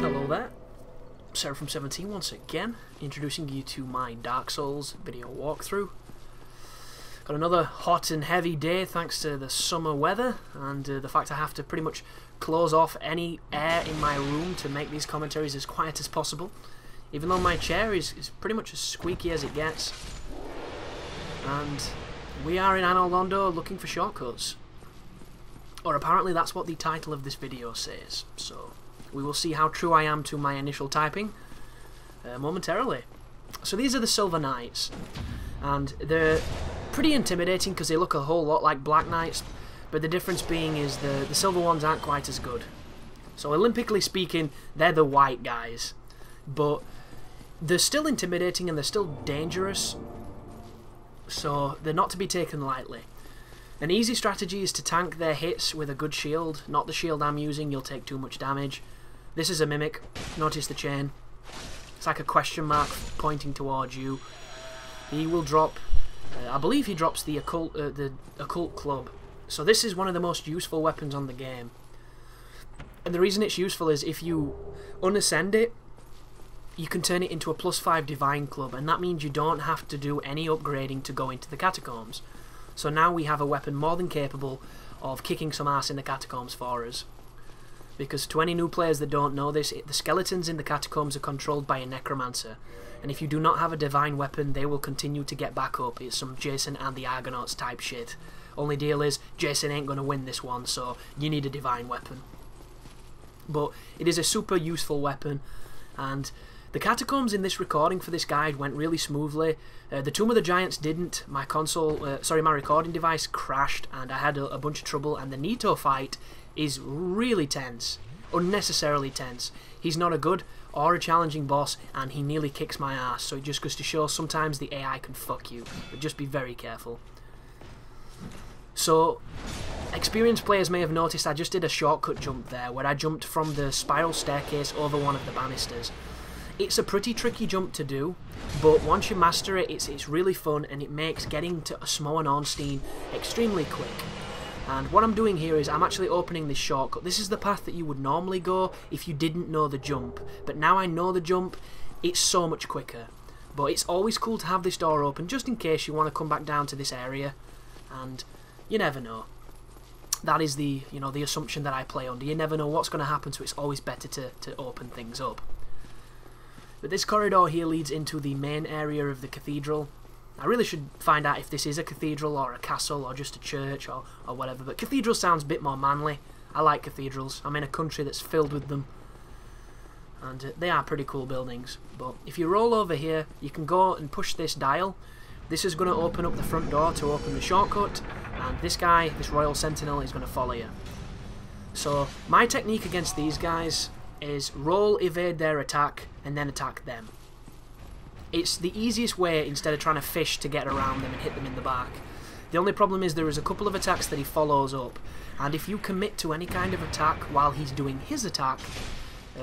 Hello there, Sarah from 17 once again, introducing you to my Dark Souls video walkthrough. Got another hot and heavy day thanks to the summer weather and the fact I have to pretty much close off any air in my room to make these commentaries as quiet as possible, even though my chair is pretty much as squeaky as it gets. And we are in Anor Londo looking for shortcuts. Or apparently that's what the title of this video says, so we will see how true I am to my initial typing momentarily. So these are the Silver Knights, and they're pretty intimidating because they look a whole lot like Black Knights, but the difference being is the silver ones aren't quite as good. So Olympically speaking, they're the white guys, but they're still intimidating and they're still dangerous, so they're not to be taken lightly. An easy strategy is to tank their hits with a good shield. Not the shield I'm using, you'll take too much damage. This is a mimic. Notice the chain. It's like a question mark pointing towards you. He will drop, I believe he drops the Occult Club. So this is one of the most useful weapons on the game. And the reason it's useful is if you unascend it, you can turn it into a +5 Divine Club, and that means you don't have to do any upgrading to go into the Catacombs. So now we have a weapon more than capable of kicking some ass in the Catacombs for us. Because to any new players that don't know this, the skeletons in the Catacombs are controlled by a Necromancer. And if you do not have a divine weapon, they will continue to get back up. It's some Jason and the Argonauts type shit. Only deal is, Jason ain't going to win this one, so you need a divine weapon. But it is a super useful weapon, and the Catacombs in this recording for this guide went really smoothly. The Tomb of the Giants didn't. My my recording device crashed, and I had a bunch of trouble, and the Nito fight is really tense. Unnecessarily tense. He's not a good or a challenging boss, and he nearly kicks my ass, so it just goes to show sometimes the AI can fuck you, but just be very careful. So, experienced players may have noticed I just did a shortcut jump there, where I jumped from the spiral staircase over one of the banisters. It's a pretty tricky jump to do, but once you master it, it's really fun, and it makes getting to Smoen Ornstein extremely quick. And what I'm doing here is I'm actually opening this shortcut. This is the path that you would normally go if you didn't know the jump, but now I know the jump, it's so much quicker. But it's always cool to have this door open just in case you want to come back down to this area, and you never know. That is the assumption that I play under. You never know what's going to happen, so it's always better to open things up. But this corridor here leads into the main area of the cathedral. I really should find out if this is a cathedral or a castle or just a church or whatever, but cathedral sounds a bit more manly. I like cathedrals. I'm in a country that's filled with them, and they are pretty cool buildings. But if you roll over here, you can go and push this dial. This is going to open up the front door to open the shortcut, and this guy, this Royal Sentinel, is going to follow you. So my technique against these guys is roll, evade their attack, and then attack them. It's the easiest way instead of trying to fish to get around them and hit them in the back. The only problem is there is a couple of attacks that he follows up, and if you commit to any kind of attack while he's doing his attack,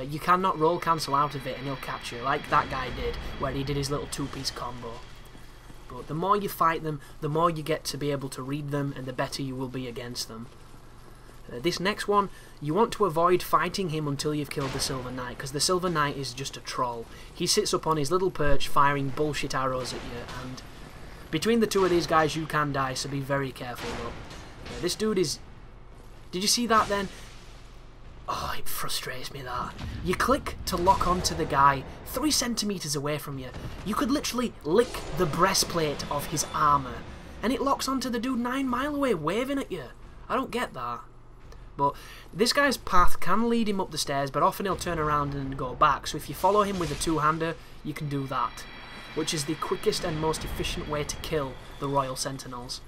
you cannot roll cancel out of it and he'll catch you, like that guy did, where he did his little two-piece combo. But the more you fight them, the more you get to be able to read them, and the better you will be against them. This next one, you want to avoid fighting him until you've killed the Silver Knight, because the Silver Knight is just a troll. He sits up on his little perch firing bullshit arrows at you, and between the two of these guys you can die, so be very careful though. This dude is... Did you see that then? Oh, it frustrates me that. You click to lock onto the guy 3 centimeters away from you. You could literally lick the breastplate of his armor, and it locks onto the dude 9 miles away waving at you. I don't get that. But this guy's path can lead him up the stairs, but often he'll turn around and go back. So if you follow him with a two-hander, you can do that, which is the quickest and most efficient way to kill the Royal Sentinels.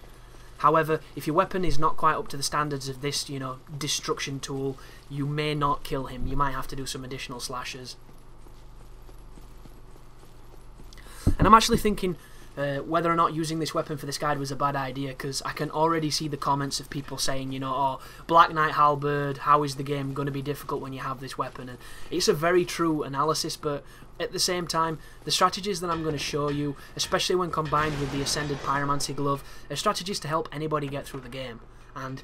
However, if your weapon is not quite up to the standards of this, destruction tool, you may not kill him. You might have to do some additional slashes. And I'm actually thinking whether or not using this weapon for this guide was a bad idea, because I can already see the comments of people saying, oh, Black Knight Halberd, how is the game going to be difficult when you have this weapon? And it's a very true analysis, but At the same time, the strategies that I'm going to show you, especially when combined with the Ascended Pyromancy Glove, are strategies to help anybody get through the game. And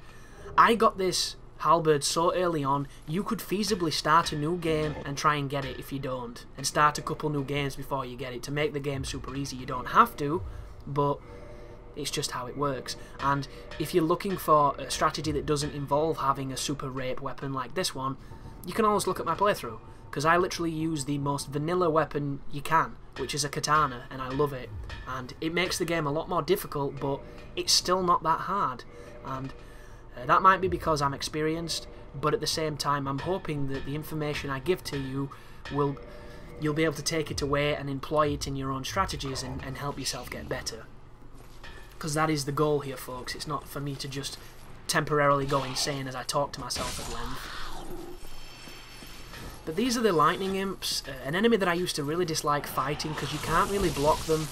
I got this halberd so early on, you could feasibly start a new game and try and get it if you don't, and start a couple new games before you get it to make the game super easy. You don't have to, but it's just how it works. And if you're looking for a strategy that doesn't involve having a super rape weapon like this one, you can always look at my playthrough, because I literally use the most vanilla weapon you can, which is a katana, and I love it. And it makes the game a lot more difficult, but it's still not that hard. And that might be because I'm experienced, but at the same time I'm hoping that the information I give to you you'll be able to take it away and employ it in your own strategies and help yourself get better. Because that is the goal here, folks. It's not for me to just temporarily go insane as I talk to myself at length. But these are the lightning imps, an enemy that I used to really dislike fighting because you can't really block them,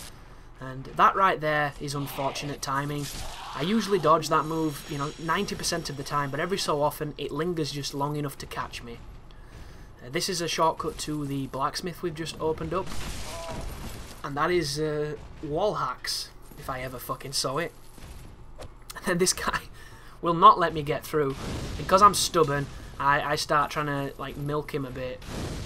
and that right there is unfortunate timing. I usually dodge that move, you know, 90% of the time, but every so often it lingers just long enough to catch me. This is a shortcut to the Blacksmith we've just opened up, and that is wall hacks, if I ever fucking saw it. And then this guy will not let me get through. Because I'm stubborn, I start trying to like milk him a bit,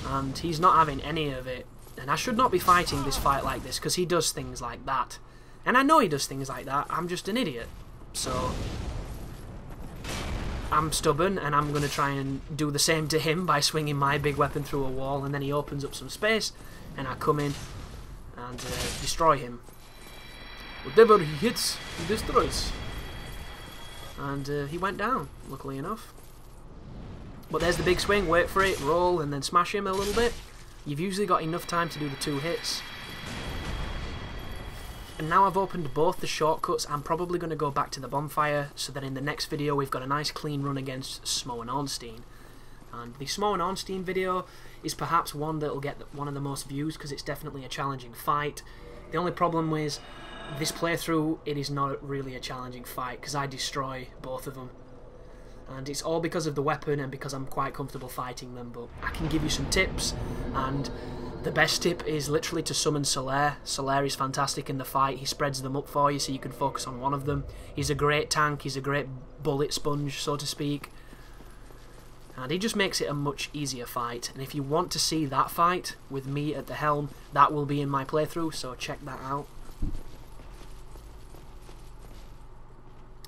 and he's not having any of it. And I should not be fighting this fight like this, because he does things like that. And I know he does things like that, I'm just an idiot. So I'm stubborn, and I'm going to try and do the same to him by swinging my big weapon through a wall, and then he opens up some space, and I come in and destroy him. Whatever he hits, he destroys. And he went down, luckily enough. But there's the big swing, wait for it, roll, and then smash him a little bit. You've usually got enough time to do the 2 hits. And now I've opened both the shortcuts, I'm probably going to go back to the bonfire, so that in the next video we've got a nice clean run against Smo and Ornstein. And the Smo and Ornstein video is perhaps one that will get one of the most views, because it's definitely a challenging fight. The only problem is, this playthrough, it is not really a challenging fight, because I destroy both of them. And it's all because of the weapon and because I'm quite comfortable fighting them, but I can give you some tips, and the best tip is literally to summon Solaire. Solaire is fantastic in the fight, he spreads them up for you so you can focus on one of them. He's a great tank, he's a great bullet sponge, so to speak. And he just makes it a much easier fight, and if you want to see that fight with me at the helm, that will be in my playthrough, so check that out.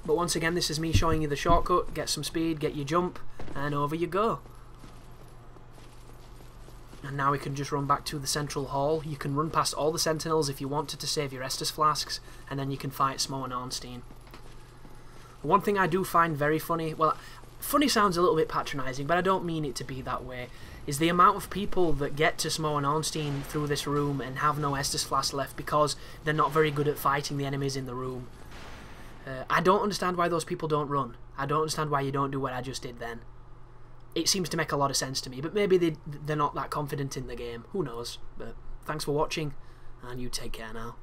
But once again, this is me showing you the shortcut, get some speed, get your jump, and over you go. And now we can just run back to the central hall. You can run past all the sentinels if you wanted to save your Estus flasks, and then you can fight Smo and Ornstein. One thing I do find very funny, well, funny sounds a little bit patronising, but I don't mean it to be that way, is the amount of people that get to Smo and Ornstein through this room and have no Estus flasks left because they're not very good at fighting the enemies in the room. I don't understand why those people don't run. I don't understand why you don't do what I just did then. It seems to make a lot of sense to me, but maybe they're not that confident in the game. Who knows? But thanks for watching, and you take care now.